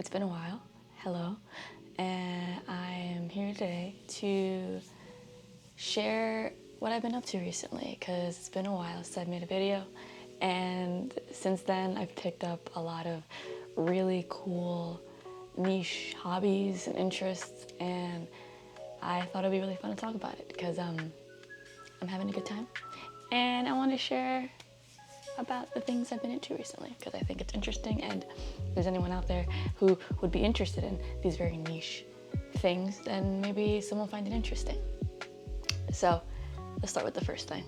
It's been a while. Hello. And I am here today to share what I've been up to recently, because it's been a while since I've made a video. And since then, I've picked up a lot of really cool niche hobbies and interests, and I thought it'd be really fun to talk about it because I'm having a good time. And I want to share about the things I've been into recently because I think it's interesting, and if there's anyone out there who would be interested in these very niche things, then maybe someone will find it interesting. So let's start with the first thing.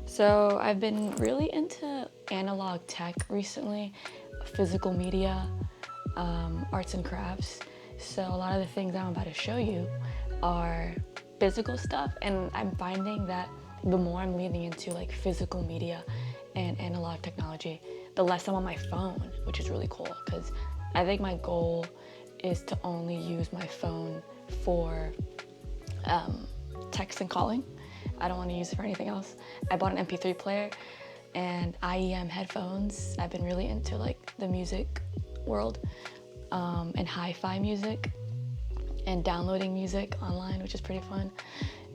So I've been really into analog tech recently, physical media, arts and crafts. So a lot of the things I'm about to show you are physical stuff, and I'm finding that the more I'm leaning into like physical media and analog technology, the less I'm on my phone, which is really cool because I think my goal is to only use my phone for text and calling. I don't want to use it for anything else. I bought an MP3 player and IEM headphones. I've been really into like the music world and hi-fi music and downloading music online, which is pretty fun,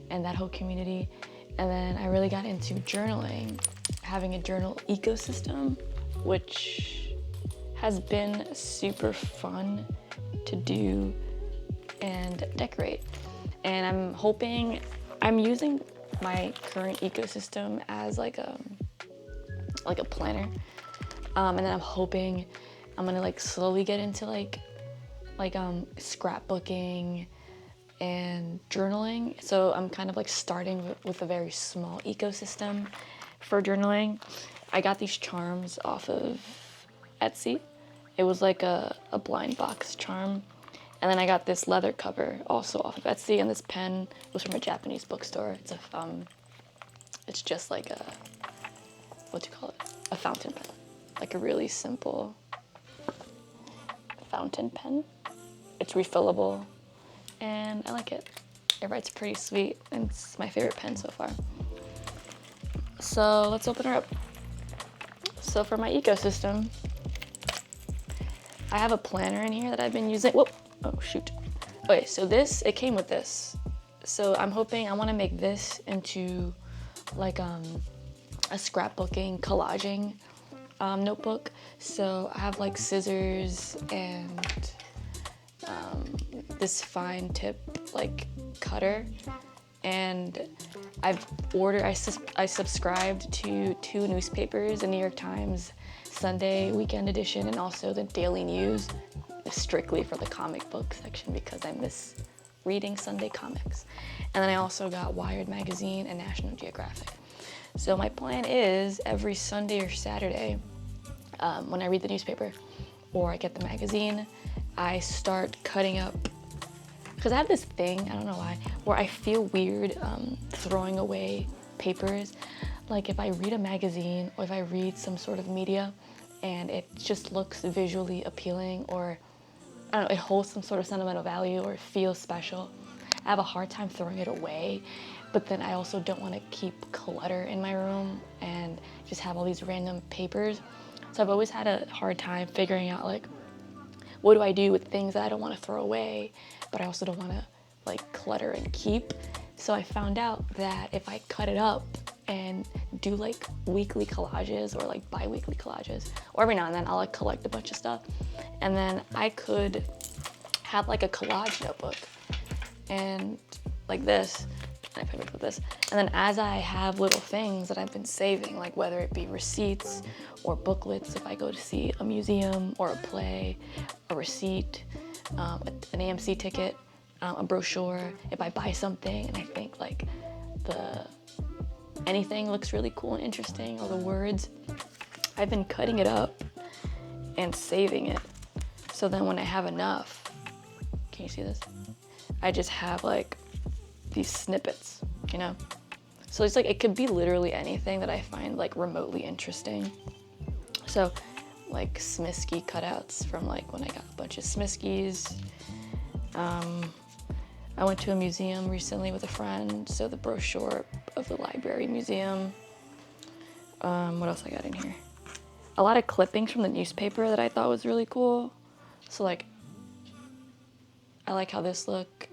and that whole community. And then I really got into journaling, having a journal ecosystem, which has been super fun to do and decorate. And I'm using my current ecosystem as like a planner. And then I'm hoping I'm gonna like slowly get into like scrapbooking and journaling. So I'm kind of like starting with a very small ecosystem for journaling. I got these charms off of Etsy. It was like a blind box charm. And then I got this leather cover also off of Etsy, and this pen was from a Japanese bookstore. It's just like a, what do you call it? A fountain pen. Like a really simple fountain pen. It's refillable, and I like it. It writes pretty sweet, and it's my favorite pen so far. So let's open her up. So for my ecosystem, I have a planner in here that I've been using. Whoop, oh shoot. Okay, so it came with this. So I want to make this into like a scrapbooking, collaging notebook. So I have like scissors and this fine tip like cutter, and I subscribed to 2 newspapers, the New York Times Sunday Weekend Edition and also the Daily News, strictly for the comic book section because I miss reading Sunday comics. And then I also got Wired magazine and National Geographic. So my plan is every Sunday or Saturday, when I read the newspaper or I get the magazine, I start cutting up, because I have this thing, I don't know why, where I feel weird throwing away papers. Like if I read a magazine or if I read some sort of media and it just looks visually appealing, or I don't know, it holds some sort of sentimental value or it feels special, I have a hard time throwing it away. But then I also don't want to keep clutter in my room and just have all these random papers. So I've always had a hard time figuring out like, what do I do with things that I don't want to throw away, but I also don't want to like clutter and keep. So I found out that if I cut it up and do like weekly collages or like bi-weekly collages, or every now and then I'll like collect a bunch of stuff, and then I could have like a collage notebook and like this, if I could put this, and then as I have little things that I've been saving, like whether it be receipts or booklets if I go to see a museum or a play, a receipt, an AMC ticket, a brochure, if I buy something and I think like anything looks really cool and interesting, or the words, I've been cutting it up and saving it. So then when I have enough, can you see this? I just have like these snippets, you know? So it's like, it could be literally anything that I find like remotely interesting. So like Smiskey cutouts from like when I got a bunch of Smiskies. I went to a museum recently with a friend, so the brochure of the library museum. What else I got in here? A lot of clippings from the newspaper that I thought was really cool. So like I like how this look.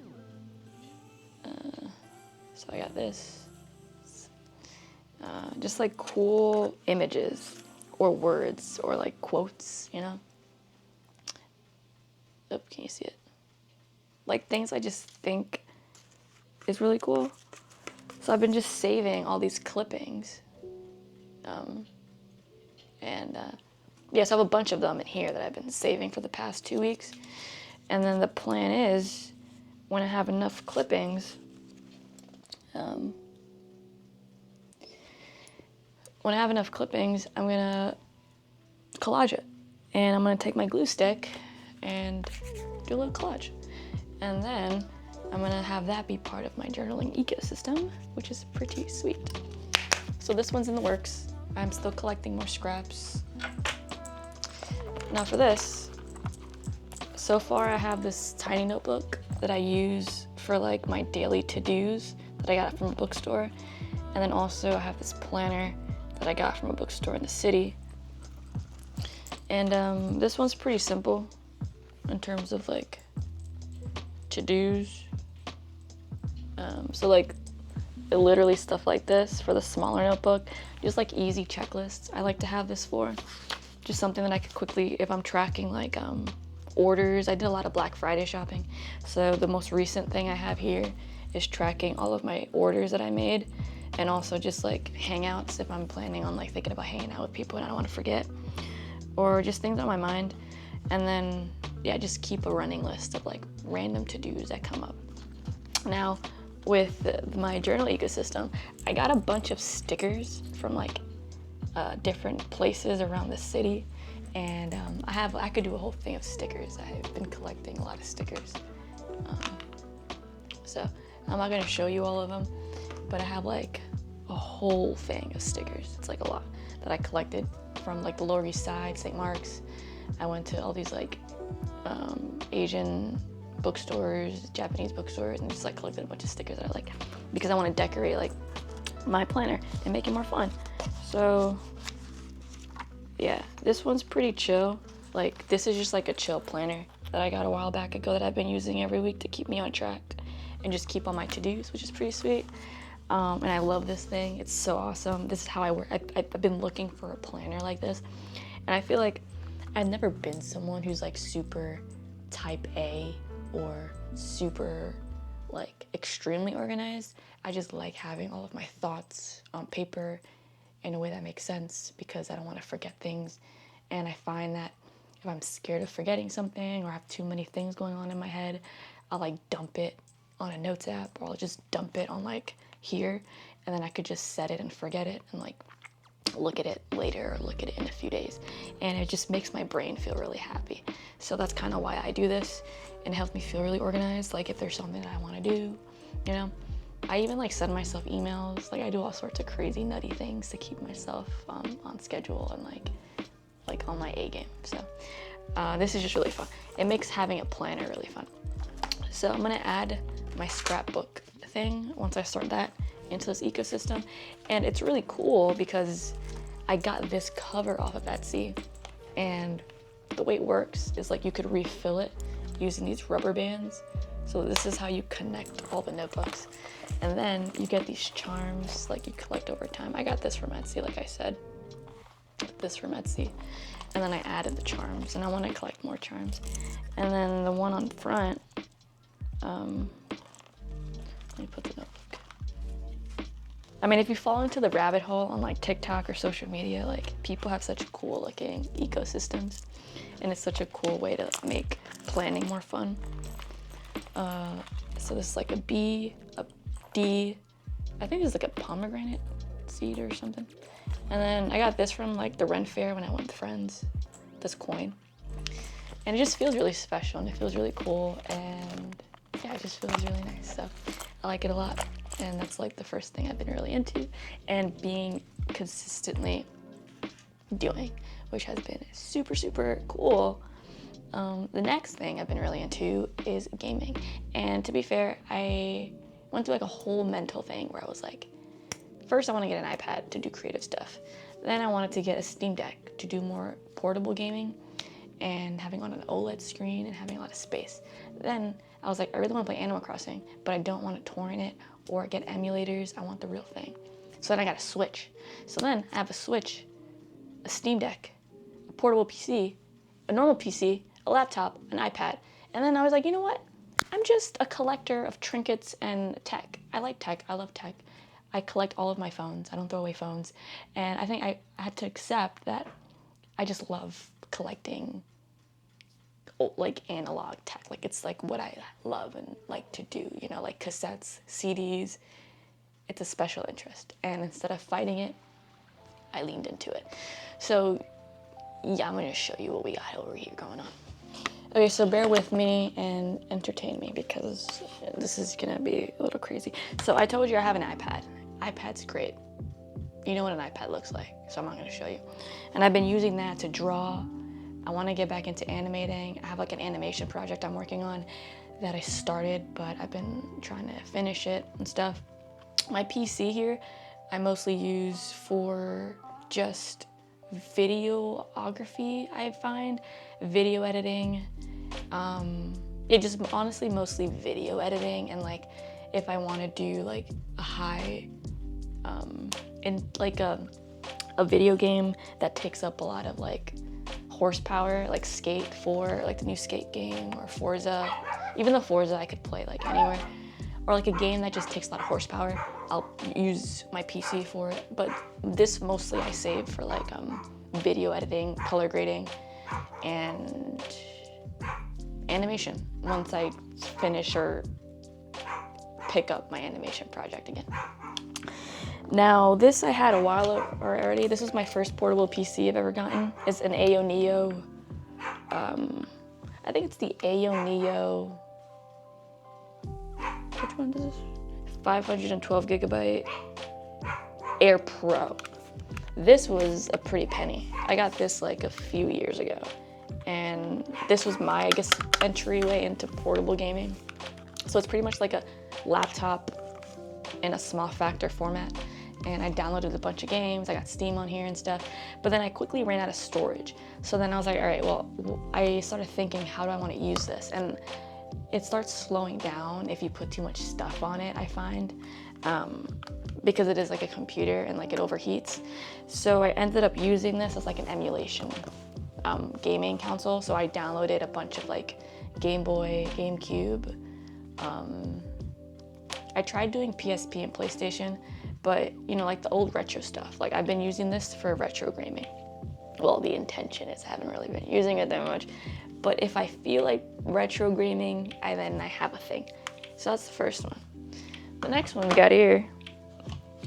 So I got this. Just like cool images or words or like quotes, you know? Oh, can you see it? Like things I just think is really cool. So I've been just saving all these clippings. Yeah, so I have a bunch of them in here that I've been saving for the past 2 weeks. And then the plan is, when I have enough clippings, I'm gonna collage it. And I'm gonna take my glue stick and do a little collage. And then I'm gonna have that be part of my journaling ecosystem, which is pretty sweet. So this one's in the works. I'm still collecting more scraps. Now for this, so far I have this tiny notebook that I use for like my daily to-dos that I got from a bookstore. And then also I have this planner that I got from a bookstore in the city. And this one's pretty simple in terms of like to-dos. So like literally stuff like this for the smaller notebook, just like easy checklists I like to have this for. Just something that I could quickly, if I'm tracking like orders. I did a lot of Black Friday shopping. So the most recent thing I have here is tracking all of my orders that I made, and also just like hangouts if I'm planning on like thinking about hanging out with people and I don't want to forget, or just things on my mind. And then yeah, just keep a running list of like random to-dos that come up. Now with my journal ecosystem, I got a bunch of stickers from like different places around the city, and I could do a whole thing of stickers. I've been collecting a lot of stickers. So I'm not gonna show you all of them, but I have like a whole thing of stickers. It's like a lot that I collected from like the Lower East Side, St. Mark's. I went to all these like Asian bookstores, Japanese bookstores, and just like collected a bunch of stickers that I like, because I want to decorate like my planner and make it more fun. So yeah, this one's pretty chill. Like this is just like a chill planner that I got a while back ago that I've been using every week to keep me on track and just keep all my to-dos, which is pretty sweet. And I love this thing. It's so awesome. This is how I work. I've been looking for a planner like this, and I feel like I've never been someone who's like super type A or super like extremely organized. I just like having all of my thoughts on paper in a way that makes sense, because I don't want to forget things. And I find that if I'm scared of forgetting something or have too many things going on in my head, I'll like dump it on a notes app, or I'll just dump it on like here, and then I could just set it and forget it and like look at it later or look at it in a few days. And it just makes my brain feel really happy. So that's kind of why I do this, and it helps me feel really organized. Like if there's something that I want to do, you know, I even like send myself emails. Like I do all sorts of crazy nutty things to keep myself on schedule and like on my A game. So this is just really fun. It makes having a planner really fun. So I'm gonna add my scrapbook thing once I start that into this ecosystem. And it's really cool because I got this cover off of Etsy, and the way it works is like you could refill it using these rubber bands. So this is how you connect all the notebooks. And then you get these charms like you collect over time. I got this from Etsy, like I said, this from Etsy. And then I added the charms, and I want to collect more charms. And then the one on front, let me put the notebook. I mean, if you fall into the rabbit hole on like TikTok or social media, like people have such cool looking ecosystems, and it's such a cool way to make planning more fun. So this is like a B, a D, I think it's like a pomegranate seed or something. And then I got this from like the Ren Fair when I went with friends, this coin. And it just feels really special, and it feels really cool, and yeah, it just feels really nice. So I like it a lot, and that's like the first thing I've been really into and being consistently doing, which has been super, super cool. The next thing I've been really into is gaming. And to be fair, I went through like a whole mental thing where I was like, first I want to get an iPad to do creative stuff. Then I wanted to get a Steam Deck to do more portable gaming. and having on an OLED screen and having a lot of space. Then I was like, I really want to play Animal Crossing, but I don't want to torrent it or get emulators. I want the real thing. So then I got a Switch. So then I have a Switch, a Steam Deck, a portable PC, a normal PC, a laptop, an iPad. And then I was like, you know what? I'm just a collector of trinkets and tech. I like tech. I love tech. I collect all of my phones. I don't throw away phones. And I think I had to accept that I just love collecting like analog tech. Like it's like what I love and like to do, you know, like cassettes, CDs. It's a special interest. And instead of fighting it, I leaned into it. So yeah, I'm gonna show you what we got over here going on. Okay, so bear with me and entertain me because this is gonna be a little crazy. So I told you I have an iPad. iPad's great. You know what an iPad looks like, so I'm not gonna show you. And I've been using that to draw. I wanna get back into animating. I have like an animation project I'm working on that I started, but I've been trying to finish it and stuff. My PC here, I mostly use for just videography, I find, video editing. It just honestly mostly video editing, and like if I want to do like a high in like a video game that takes up a lot of like horsepower, like Skate 4, like the new Skate game, or Forza. Even though Forza I could play like anywhere, or like a game that just takes a lot of horsepower, I'll use my PC for it. But this mostly I save for like video editing, color grading, and animation once I finish or pick up my animation project again. Now this I had a while already. This is my first portable PC I've ever gotten. It's an Ayo Neo. I think it's the Ayo Neo. Which one is this? 512 gigabyte Air Pro. This was a pretty penny. I got this like a few years ago. And this was my, I guess, entryway into portable gaming. So it's pretty much like a laptop in a small factor format. And I downloaded a bunch of games. I got Steam on here and stuff. But then I quickly ran out of storage. So then I was like, all right, well, I started thinking, how do I want to use this? And it starts slowing down if you put too much stuff on it, I find. Because it is like a computer and like it overheats. So I ended up using this as like an emulation gaming console. So I downloaded a bunch of like Game Boy, GameCube. I tried doing PSP and PlayStation, but you know, like the old retro stuff. Like I've been using this for retro gaming. Well, the intention is I haven't really been using it that much. But if I feel like retro gaming, then I have a thing. So that's the first one. The next one we got here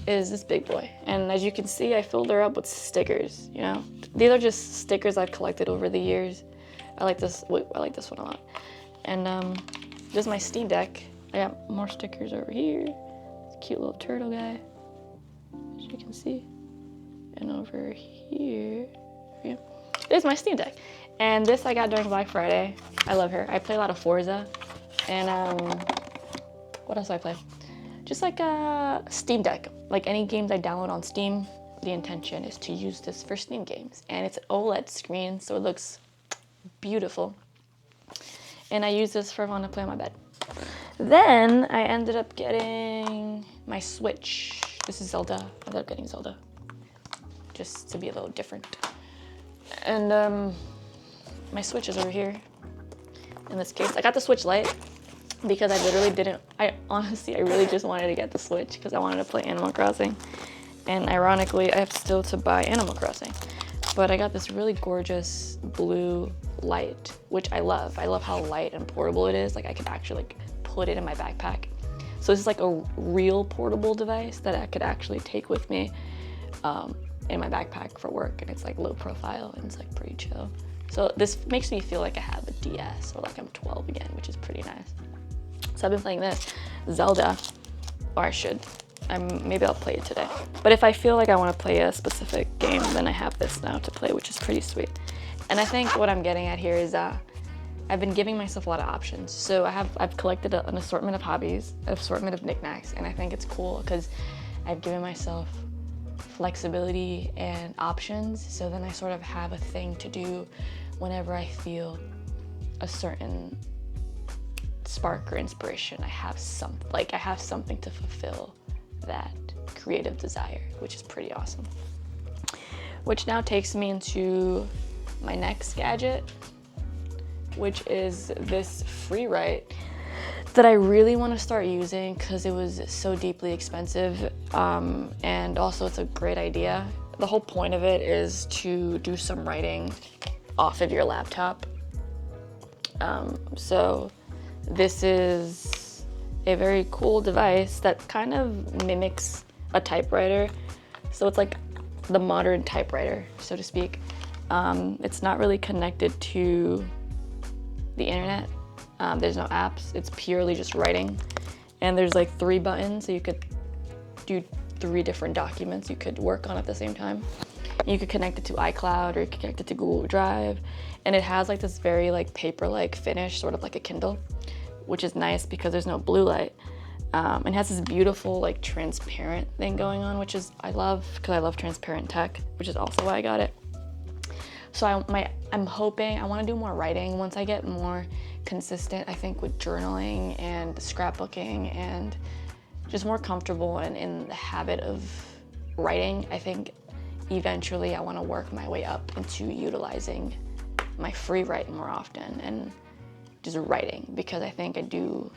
is this big boy. And as you can see, I filled her up with stickers, you know? These are just stickers I've collected over the years. I like this one a lot. And this is my Steam Deck. I got more stickers over here. This cute little turtle guy, as you can see. And over here, yeah. There's my Steam Deck. And this I got during Black Friday. I love her. I play a lot of Forza. And what else do I play? Just like a Steam Deck. Like any games I download on Steam, the intention is to use this for Steam games. And it's an OLED screen, so it looks beautiful. And I use this for when I play on my bed. Then I ended up getting my Switch. This is Zelda. I ended up getting Zelda, just to be a little different. And my Switch is over here in this case. I got the Switch Lite because I really just wanted to get the Switch because I wanted to play Animal Crossing. And ironically, I have still to buy Animal Crossing. But I got this really gorgeous blue light, which I love. I love how light and portable it is. Like I could actually like put it in my backpack. So this is like a real portable device that I could actually take with me in my backpack for work. And it's like low profile and it's like pretty chill. So this makes me feel like I have a DS or like I'm 12 again, which is pretty nice. So I've been playing this, Zelda, or I should. Maybe I'll play it today. But if I feel like I want to play a specific game, then I have this now to play, which is pretty sweet. And I think what I'm getting at here is I've been giving myself a lot of options. So I've collected an assortment of hobbies, an assortment of knickknacks, and I think it's cool because I've given myself flexibility and options. So then I sort of have a thing to do whenever I feel a certain spark or inspiration, I have something to fulfill that creative desire, which is pretty awesome. Which now takes me into my next gadget, which is this free write that I really want to start using because it was so deeply expensive, and also it's a great idea. The whole point of it is to do some writing off of your laptop. So this is a very cool device that kind of mimics a typewriter. So it's like the modern typewriter, so to speak. It's not really connected to the internet. There's no apps, it's purely just writing. And there's like 3 buttons, so you could do 3 different documents you could work on at the same time. You could connect it to iCloud or you could connect it to Google Drive. And it has like this very like paper-like finish, sort of like a Kindle, which is nice because there's no blue light. And it has this beautiful like transparent thing going on, which is I love because I love transparent tech, which is also why I got it. So I'm hoping, I want to do more writing once I get more consistent, I think, with journaling and scrapbooking and just more comfortable and in the habit of writing. I think eventually I want to work my way up into utilizing my free write more often and just writing, because I think I'm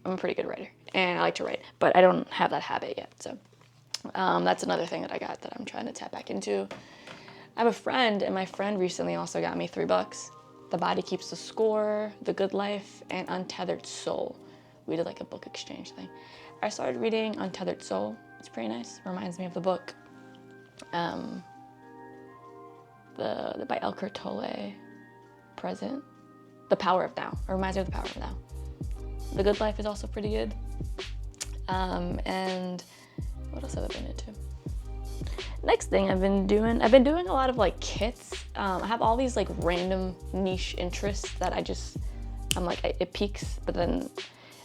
a pretty good writer and I like to write, but I don't have that habit yet. So that's another thing that I got that I'm trying to tap back into. I have a friend, and my friend recently also got me 3 books. The Body Keeps the Score, The Good Life, and Untethered Soul. We did like a book exchange thing. I started reading Untethered Soul. It's pretty nice. Reminds me of the book by Eckhart Tolle, Present. The Power of Now. It reminds me of The Power of Now. The Good Life is also pretty good. And what else have I been into? Next thing I've been doing a lot of like kits. I have all these like random niche interests that I'm like, it peaks, but then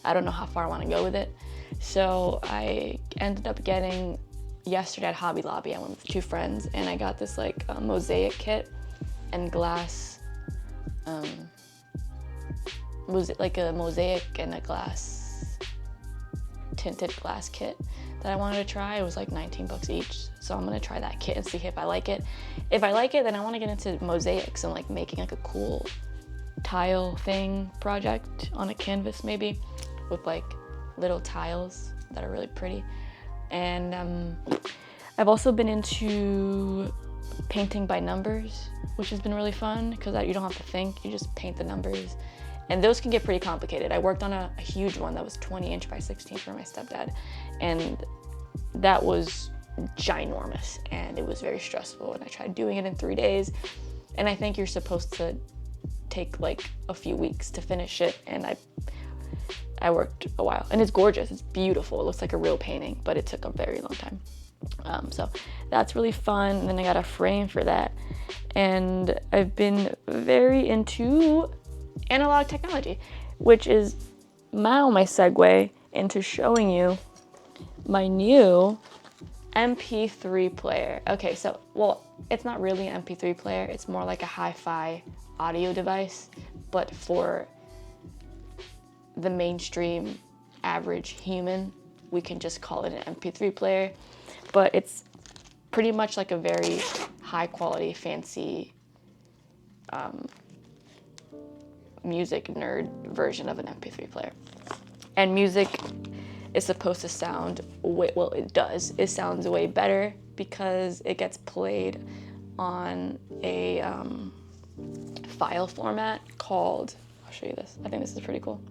I don't know how far I want to go with it. So I ended up getting, yesterday at Hobby Lobby, I went with 2 friends and I got this like mosaic kit and glass, was it like a mosaic and a glass, tinted glass kit that I wanted to try. It was like $19 each. So I'm gonna try that kit and see if I like it. If I like it, then I wanna get into mosaics and like making like a cool tile thing project on a canvas maybe with like little tiles that are really pretty. And I've also been into painting by numbers, which has been really fun because you don't have to think, you just paint the numbers. And those can get pretty complicated. I worked on a huge one that was 20 inch by 16 for my stepdad. And that was ginormous and it was very stressful. And I tried doing it in 3 days. And I think you're supposed to take like a few weeks to finish it. And I worked a while and it's gorgeous. It's beautiful. It looks like a real painting, but it took a very long time. So that's really fun. And then I got a frame for that. And I've been very into analog technology, which is now my segue into showing you my new MP3 player. Okay, so, well, it's not really an MP3 player. It's more like a hi-fi audio device, but for the mainstream average human, we can just call it an MP3 player. But it's pretty much like a very high quality, fancy music nerd version of an MP3 player. And music is supposed to sound well, it does. It sounds way better because it gets played on a file format called, I'll show you this. I think this is pretty cool.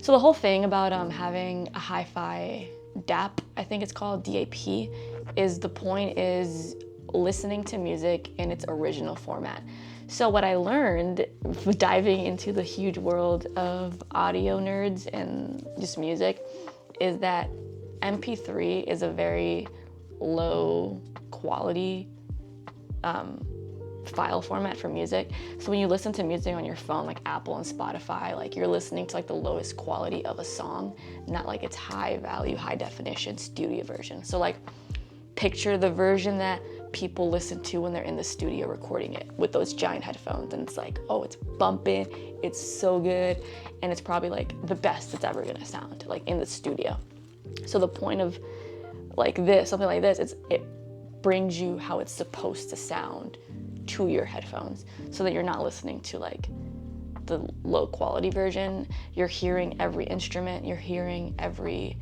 So the whole thing about having a hi-fi DAP, I think it's called DAP, is the point is listening to music in its original format. So what I learned diving into the huge world of audio nerds and just music is that MP3 is a very low quality file format for music. So when you listen to music on your phone, like Apple and Spotify, like you're listening to like the lowest quality of a song, not like its high value, high definition studio version. So like picture the version that people listen to when they're in the studio recording it with those giant headphones, and it's like, oh, it's bumping, it's so good, and it's probably like the best it's ever gonna sound, like in the studio. So the point of like this, something like this, it brings you how it's supposed to sound to your headphones, so that you're not listening to like the low quality version. You're hearing every instrument, you're hearing every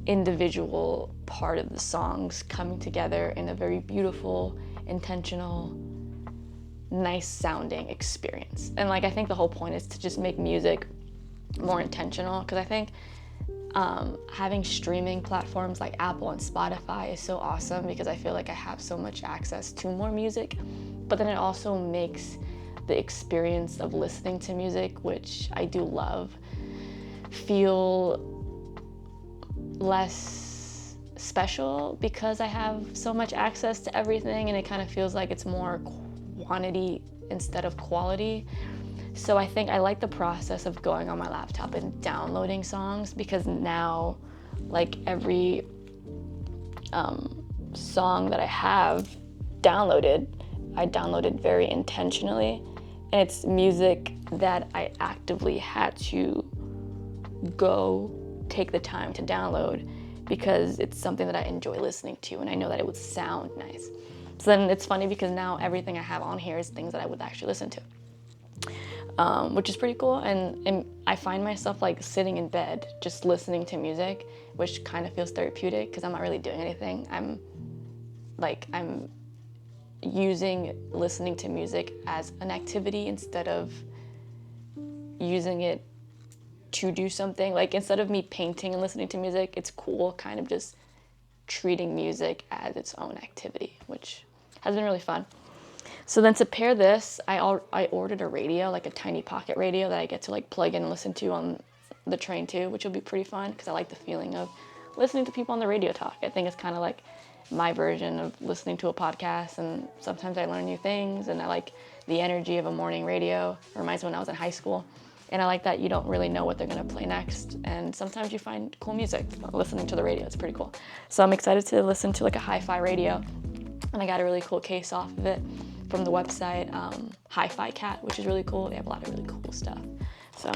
individual part of the songs coming together in a very beautiful, intentional, nice sounding experience. And like, I think the whole point is to just make music more intentional, because I think having streaming platforms like Apple and Spotify is so awesome, because I feel like I have so much access to more music, but then it also makes the experience of listening to music, which I do love, feel less special, because I have so much access to everything, and it kind of feels like it's more quantity instead of quality. So I think I like the process of going on my laptop and downloading songs, because now like every song that I have downloaded, I downloaded very intentionally, and it's music that I actively had to go take the time to download, because it's something that I enjoy listening to, and I know that it would sound nice. So then it's funny, because now everything I have on here is things that I would actually listen to, which is pretty cool. And I find myself like sitting in bed just listening to music, which kind of feels therapeutic, because I'm not really doing anything. I'm using listening to music as an activity instead of using it to do something. Like, instead of me painting and listening to music, it's cool kind of just treating music as its own activity, which has been really fun. So then to pair this, I ordered a radio, like a tiny pocket radio that I get to like plug in and listen to on the train too, which will be pretty fun, because I like the feeling of listening to people on the radio talk. I think it's kind of like my version of listening to a podcast, and sometimes I learn new things, and I like the energy of a morning radio. It reminds me when I was in high school. And I like that you don't really know what they're gonna play next. And sometimes you find cool music listening to the radio. It's pretty cool. So I'm excited to listen to like a hi-fi radio. And I got a really cool case off of it from the website Hi-Fi Cat, which is really cool. They have a lot of really cool stuff. So,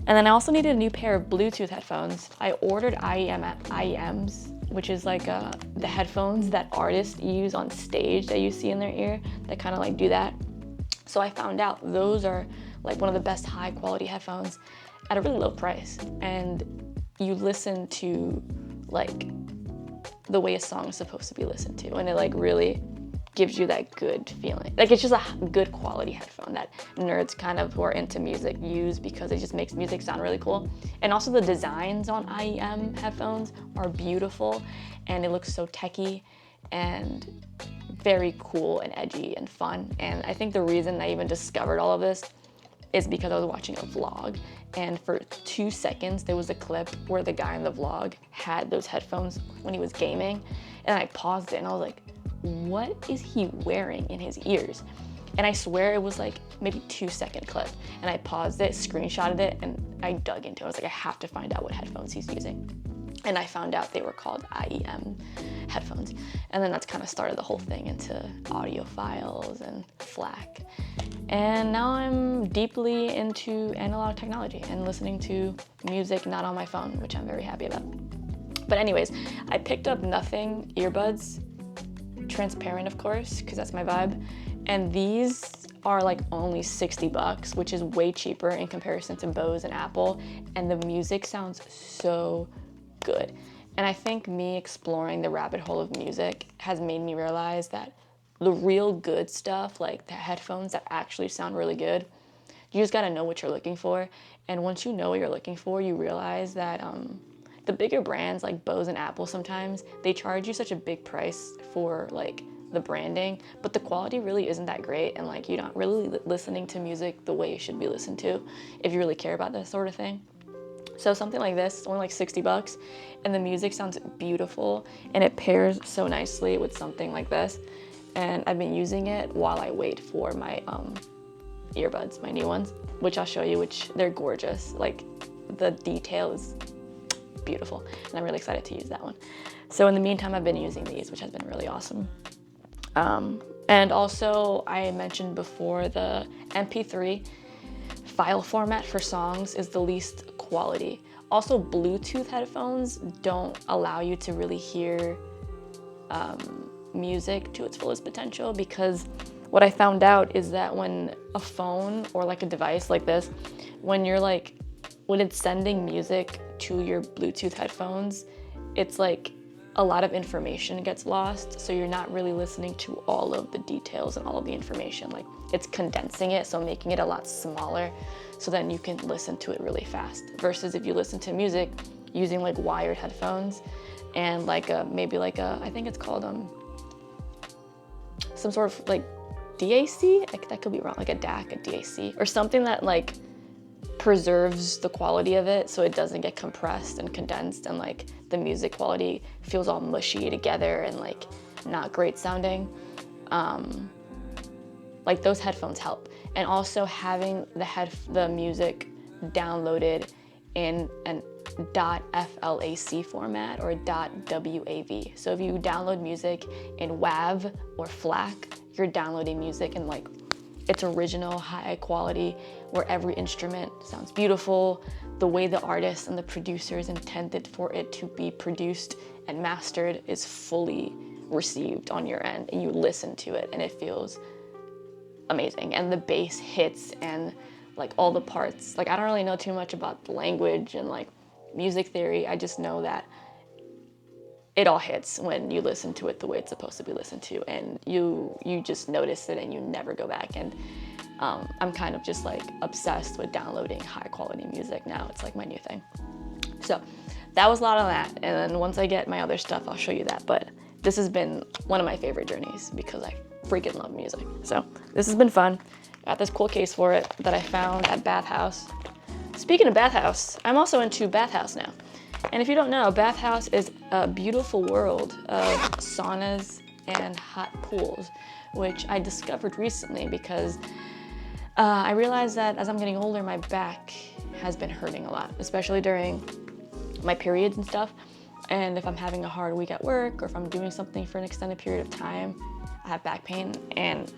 and then I also needed a new pair of Bluetooth headphones. I ordered iems, which is like the headphones that artists use on stage that you see in their ear, that kind of like do that. So I found out those are like one of the best high quality headphones at a really low price. And you listen to like the way a song is supposed to be listened to, and it like really gives you that good feeling. Like, it's just a good quality headphone that nerds kind of who are into music use, because it just makes music sound really cool. And also the designs on IEM headphones are beautiful, and it looks so techy and very cool and edgy and fun. And I think the reason I even discovered all of this is because I was watching a vlog, and for 2 seconds there was a clip where the guy in the vlog had those headphones when he was gaming, and I paused it and I was like, what is he wearing in his ears? And I swear it was like maybe 2-second clip, and I paused it, screenshotted it, and I dug into it. I was like, I have to find out what headphones he's using. And I found out they were called IEM headphones. And then that's kind of started the whole thing into audiophiles and FLAC. And now I'm deeply into analog technology and listening to music not on my phone, which I'm very happy about. But anyways, I picked up Nothing earbuds, transparent of course, because that's my vibe. And these are like only $60, which is way cheaper in comparison to Bose and Apple. And the music sounds so good. And I think me exploring the rabbit hole of music has made me realize that the real good stuff, like the headphones that actually sound really good, you just gotta know what you're looking for. And once you know what you're looking for, you realize that the bigger brands like Bose and Apple, sometimes they charge you such a big price for like the branding, but the quality really isn't that great, and like you're not really listening to music the way it should be listened to if you really care about this sort of thing. So something like this, it's only like $60, and the music sounds beautiful, and it pairs so nicely with something like this. And I've been using it while I wait for my earbuds, my new ones, which I'll show you, which they're gorgeous. Like, the detail is beautiful, and I'm really excited to use that one. So in the meantime, I've been using these, which has been really awesome. And also, I mentioned before, the MP3 file format for songs is the least quality. Also, Bluetooth headphones don't allow you to really hear music to its fullest potential, because what I found out is that when a phone or like a device like this, when it's sending music to your Bluetooth headphones, it's like a lot of information gets lost, so you're not really listening to all of the details and all of the information. Like, it's condensing it, so making it a lot smaller, so then you can listen to it really fast. Versus if you listen to music using like wired headphones and like I think it's called some sort of like DAC, that could be wrong, like a DAC, a DAC, or something that like preserves the quality of it so it doesn't get compressed and condensed, and like the music quality feels all mushy together and like not great sounding. Like, those headphones help. And also having the music downloaded in an .flac format or .wav. So if you download music in WAV or FLAC, you're downloading music in like its original high quality, where every instrument sounds beautiful, the way the artist and the producers intended for it to be produced and mastered is fully received on your end, and you listen to it and it feels amazing. And the bass hits and like all the parts. Like, I don't really know too much about the language and like music theory. I just know that it all hits when you listen to it the way it's supposed to be listened to, and you just notice it and you never go back. And I'm kind of just like obsessed with downloading high quality music now. It's like my new thing. So that was a lot on that, and then once I get my other stuff, I'll show you that. But this has been one of my favorite journeys because I freaking love music. So this has been fun. Got this cool case for it that I found at Bathhouse. Speaking of Bathhouse, I'm also into Bathhouse now. And if you don't know, Bathhouse is a beautiful world of saunas and hot pools, which I discovered recently because I realized that as I'm getting older, my back has been hurting a lot, especially during my periods and stuff. And if I'm having a hard week at work, or if I'm doing something for an extended period of time, I have back pain, and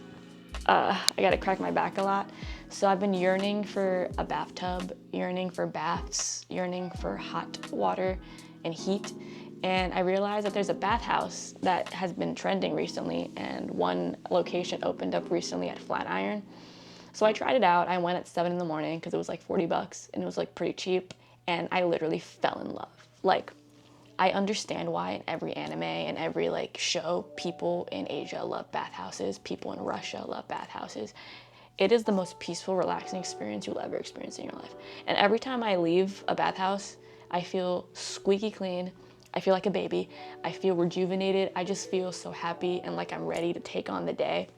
I gotta crack my back a lot. So I've been yearning for a bathtub, yearning for baths, yearning for hot water and heat. And I realized that there's a bathhouse that has been trending recently, and one location opened up recently at Flatiron. So I tried it out. I went at 7 in the morning because it was like $40 and it was like pretty cheap. And I literally fell in love. Like, I understand why in every anime and every like show, people in Asia love bathhouses, people in Russia love bathhouses. It is the most peaceful, relaxing experience you'll ever experience in your life. And every time I leave a bathhouse, I feel squeaky clean. I feel like a baby. I feel rejuvenated. I just feel so happy and like I'm ready to take on the day.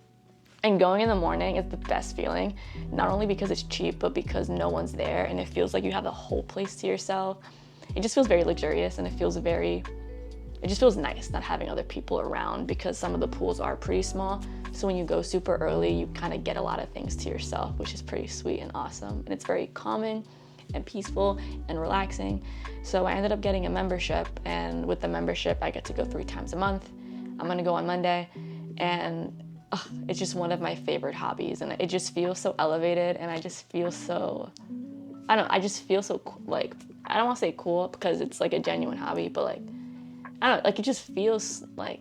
And going in the morning is the best feeling, not only because it's cheap, but because no one's there and it feels like you have the whole place to yourself. It just feels very luxurious, and it just feels nice not having other people around, because some of the pools are pretty small. So when you go super early, you kind of get a lot of things to yourself, which is pretty sweet and awesome. And it's very calming and peaceful and relaxing. So I ended up getting a membership, and with the membership, I get to go 3 times a month. I'm gonna go on Monday, and it's just one of my favorite hobbies, and it just feels so elevated, and I just feel so, I just feel so like, I don't want to say cool because it's like a genuine hobby, but like, I don't know, like it just feels nice.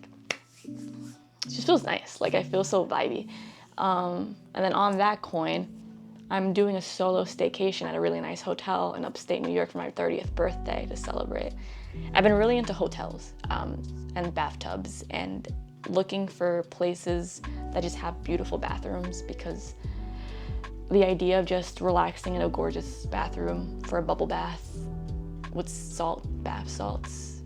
Like I feel so vibey. And then on that coin, I'm doing a solo staycation at a really nice hotel in upstate New York for my 30th birthday to celebrate. I've been really into hotels and bathtubs and looking for places that just have beautiful bathrooms, because the idea of just relaxing in a gorgeous bathroom for a bubble bath with bath salts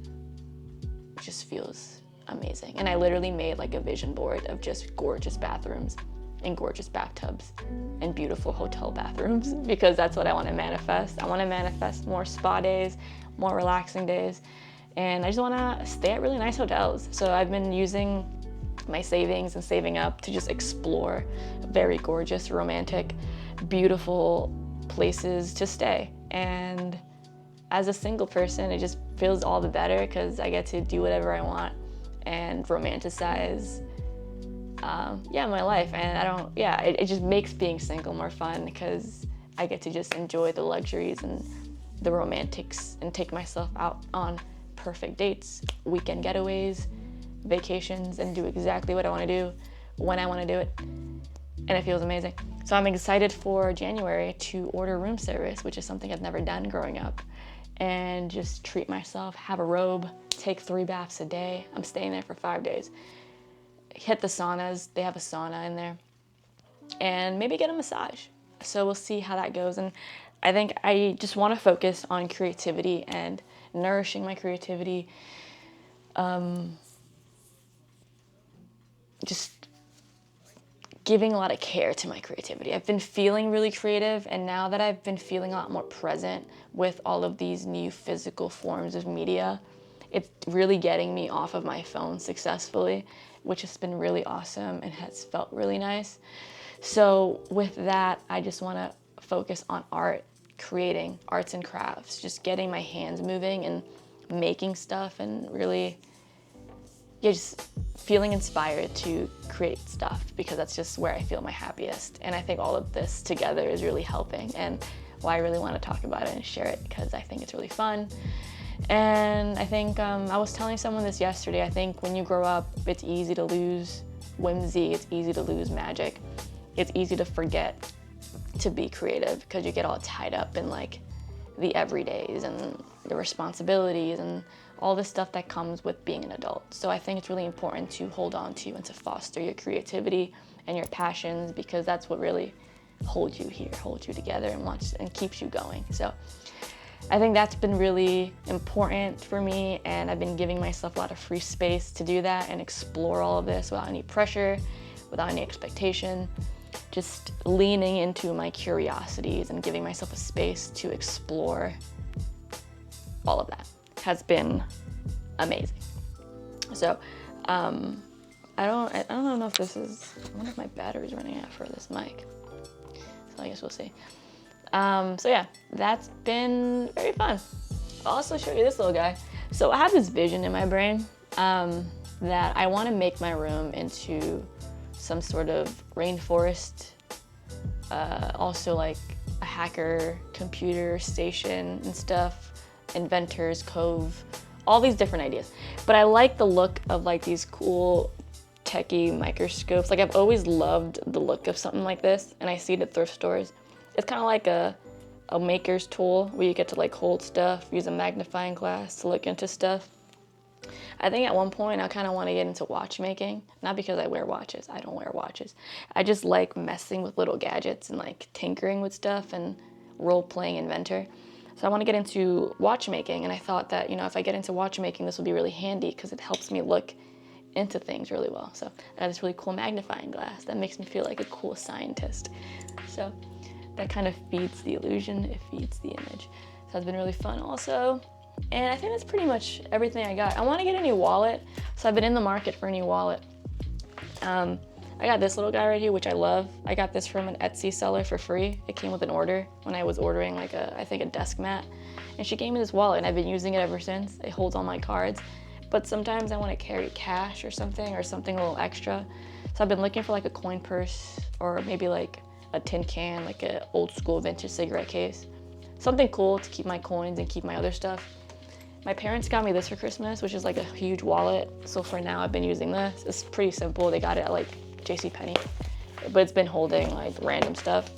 just feels amazing. And I literally made like a vision board of just gorgeous bathrooms and gorgeous bathtubs and beautiful hotel bathrooms, because that's what I want to manifest. I want to manifest more spa days, more relaxing days, and I just want to stay at really nice hotels. So I've been using my savings and saving up to just explore very gorgeous, romantic, beautiful places to stay. And as a single person, it just feels all the better because I get to do whatever I want and romanticize my life. And it just makes being single more fun because I get to just enjoy the luxuries and the romantics and take myself out on perfect dates, weekend getaways, vacations, and do exactly what I want to do when I want to do it. And it feels amazing. So I'm excited for January to order room service, which is something I've never done growing up, and just treat myself, have a robe, take 3 baths a day. I'm staying there for 5 days. Hit the saunas, they have a sauna in there, and maybe get a massage. So we'll see how that goes. And I think I just want to focus on creativity and nourishing my creativity. Just giving a lot of care to my creativity. I've been feeling really creative, and now that I've been feeling a lot more present with all of these new physical forms of media, it's really getting me off of my phone successfully, which has been really awesome and has felt really nice. So with that, I just want to focus on art, creating arts and crafts, just getting my hands moving and making stuff, and really just feeling inspired to create stuff, because that's just where I feel my happiest. And I think all of this together is really helping, and why I really want to talk about it and share it, because I think it's really fun. And I think I was telling someone this yesterday, I think when you grow up, it's easy to lose whimsy, it's easy to lose magic, it's easy to forget to be creative because you get all tied up in like the everydays and the responsibilities and all the stuff that comes with being an adult. So I think it's really important to hold on to and to foster your creativity and your passions, because that's what really holds you here, holds you together, and keeps you going. So I think that's been really important for me, and I've been giving myself a lot of free space to do that and explore all of this without any pressure, without any expectation, just leaning into my curiosities and giving myself a space to explore all of that has been amazing. So I don't know if this is, I wonder if my battery's running out for this mic. So I guess we'll see. So yeah, that's been very fun. I'll also show you this little guy. So I have this vision in my brain that I want to make my room into some sort of rainforest, also like a hacker computer station and stuff, inventor's cove, all these different ideas. But I like the look of like these cool techie microscopes. Like I've always loved the look of something like this, and I see it at thrift stores. It's kind of like a maker's tool where you get to like hold stuff, use a magnifying glass to look into stuff. I think at one point I kind of want to get into watchmaking, not because I wear watches. I don't wear watches. I just like messing with little gadgets and like tinkering with stuff and role-playing inventor. So I want to get into watchmaking, and I thought that, you know, if I get into watchmaking, this will be really handy because it helps me look into things really well. So I got this really cool magnifying glass that makes me feel like a cool scientist. So that kind of feeds the illusion, it feeds the image. So it's been really fun also. And I think that's pretty much everything I got. I want to get a new wallet, so I've been in the market for a new wallet. I got this little guy right here, which I love. I got this from an Etsy seller for free. It came with an order when I was ordering like I think a desk mat. And she gave me this wallet, and I've been using it ever since. It holds all my cards. But sometimes I want to carry cash or something a little extra. So I've been looking for like a coin purse, or maybe like a tin can, like an old school vintage cigarette case. Something cool to keep my coins and keep my other stuff. My parents got me this for Christmas, which is like a huge wallet. So for now, I've been using this. It's pretty simple. They got it at like JCPenney, but it's been holding like random stuff.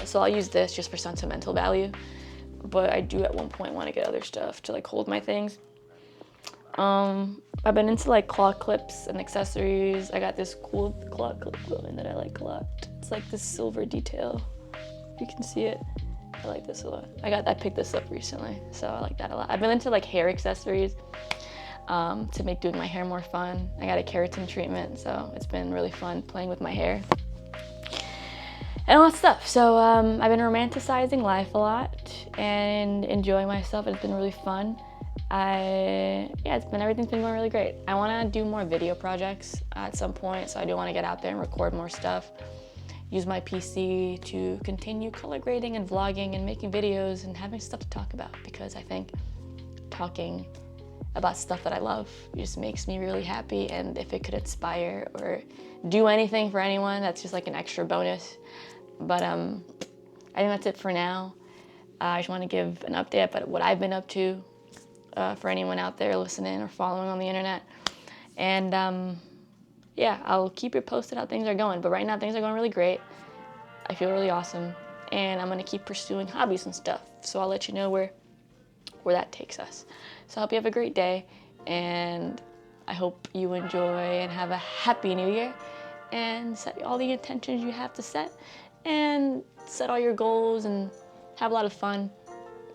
So I'll use this just for sentimental value. But I do at one point want to get other stuff to like hold my things. I've been into like claw clips and accessories. I got this cool claw clip that I like a lot. It's like this silver detail. You can see it. I like this a lot. I picked this up recently, so I like that a lot. I've been into like hair accessories to make doing my hair more fun. I got a keratin treatment, so it's been really fun playing with my hair and all that stuff. So I've been romanticizing life a lot and enjoying myself. It's been really fun. Everything's been going really great. I want to do more video projects at some point, so I do want to get out there and record more stuff use my PC to continue color grading and vlogging and making videos and having stuff to talk about, because I think talking about stuff that I love just makes me really happy. And if it could inspire or do anything for anyone, that's just like an extra bonus. But I think that's it for now. I just want to give an update about what I've been up to for anyone out there listening or following on the internet. And yeah, I'll keep you posted how things are going. But right now, things are going really great. I feel really awesome. And I'm going to keep pursuing hobbies and stuff. So I'll let you know where that takes us. So I hope you have a great day. And I hope you enjoy and have a happy new year. And set all the intentions you have to set. And set all your goals and have a lot of fun.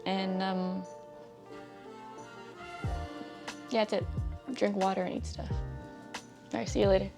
And yeah, that's it. Drink water and eat stuff. All right, see you later.